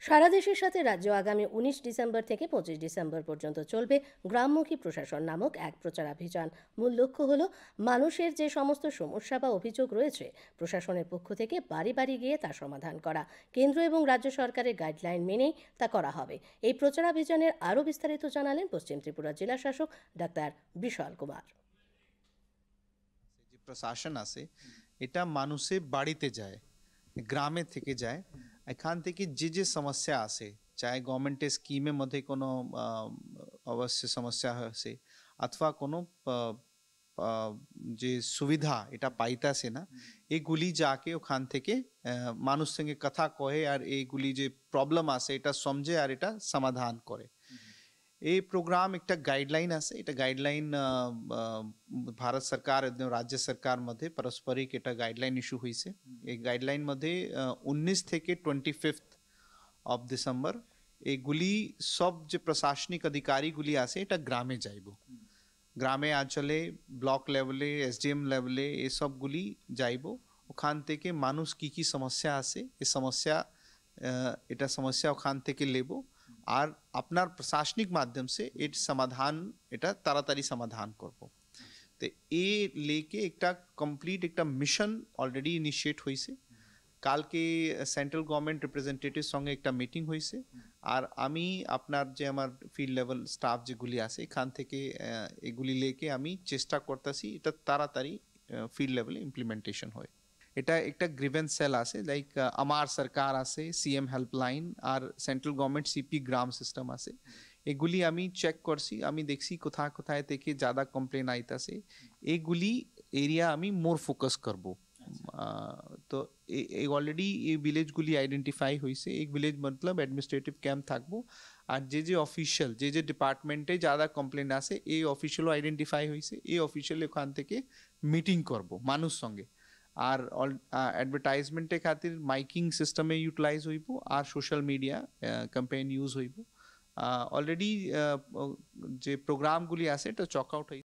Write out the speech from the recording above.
সারা দেশের সাথে রাজ্য আগামী 19 ডিসেম্বর থেকে 25 ডিসেম্বর পর্যন্ত চলবে গ্রামমুখী প্রশাসন নামক এক প্রচারাভিযান। মূল লক্ষ্য হলো মানুষের যে সমস্ত সমস্যা বা অভিযোগ রয়েছে প্রশাসনের পক্ষ থেকে বাড়ি বাড়ি গিয়ে তা সমাধান করা। কেন্দ্র এবং রাজ্য সরকারের গাইডলাইন মেনেই তা করা হবে। এই প্রচারাভিযানের আরও বিস্তারিত জানালেন পশ্চিম ত্রিপুরা জেলা শাসক ডাক্তার বিশাল কুমার। যে প্রশাসন আছে এটা মানুষের বাড়িতে যায়, গ্রামে থেকে যায়। এখান থেকে যে যে সমস্যা আছে, চাहे গভর্নমেন্টের স্কিমের মধ্যে কোনো অবশ্য সমস্যা আছে অথবা কোনো যে সুবিধা এটা পাইতাছে না, এগুলি যাকে ওখান থেকে মানুষ সঙ্গে কথা কয়ে আর এইগুলি যে প্রবলেম আছে এটা সমঝে আর এটা সমাধান করে। এই প্রোগ্রাম একটা গাইডলাইন আছে, এটা গাইডলাইন ভারত সরকার এবং রাজ্য সরকার মধ্যে পারস্পরিক এটা গাইডলাইন ইস্যু হয়েছে। এই গাইডলাইন মধ্যে 19 থেকে 25 অফ ডিসেম্বর এগুলি সব যে প্রশাসনিক অধিকারীগুলি আছে এটা গ্রামে যাইব। গ্রামে অঞ্চলে ব্লক লেভেলে এসডিএম লেভেলে এসবগুলি যাইব। ওখান থেকে মানুষ কি কি সমস্যা আছে এই সমস্যা এটা সমস্যা ওখান থেকে নেব আর আপনার প্রশাসনিক মাধ্যম से এর সমাধান এটা তাড়াতাড়ি সমাধান করব। তো এই लेके একটা কমপ্লিট একটা মিশন অলরেডি ইনিশিয়েট হয়েছে। কালকে সেন্ট্রাল গভর্নমেন্ট রিপ্রেজেন্টেটিভ সঙ্গে একটা মিটিং হয়েছে আর আমি আপনার যে আমার ফিল্ড লেভেল স্টাফ যেগুলি আছে এখান থেকে এগুলি लेके আমি চেষ্টা করতেছি এটা তাড়াতাড়ি ফিল্ড লেভেলে ইমপ্লিমেন্টেশন হয়। এটা একটা গ্রিভেন্স সেল আছে, লাইক আমার সরকার আছে, সিএম হেল্পলাইন আর সেন্ট্রাল গভর্নমেন্ট সিপি গ্রাম সিস্টেম আছে। এগুলি আমি চেক করছি, আমি দেখছি কোথায় কোথায় থেকে ज़्यादा কমপ্লেন আইতাছে, এগুলি এরিয়া আমি মোর ফোকাস করব। তো এই অলরেডি এই ভিলেজগুলি আইডেন্টিফাই হয়েছে। এক ভিলেজ মতলব অ্যাডমিনিস্ট্রেটিভ ক্যাম্প থাকবো আর যে যে অফিসিয়াল যে যে ডিপার্টমেন্টে ज़्यादा কমপ্লেন আছে এই অফিসিয়ালও আইডেন্টিফাই হয়েছে। এই অফিসিয়াল ওখান থেকে মিটিং করব মানুষ সঙ্গে আর অ্যাডভার্টাইজমেন্টের খাতির মাইকিং সিস্টেমে ইউটিলাইজ হইব আর সোশ্যাল মিডিয়া ক্যাম্পেইন ইউজ হইব। অলরেডি যে প্রোগ্রামগুলি আছে এটা চক আউট হয়েছে।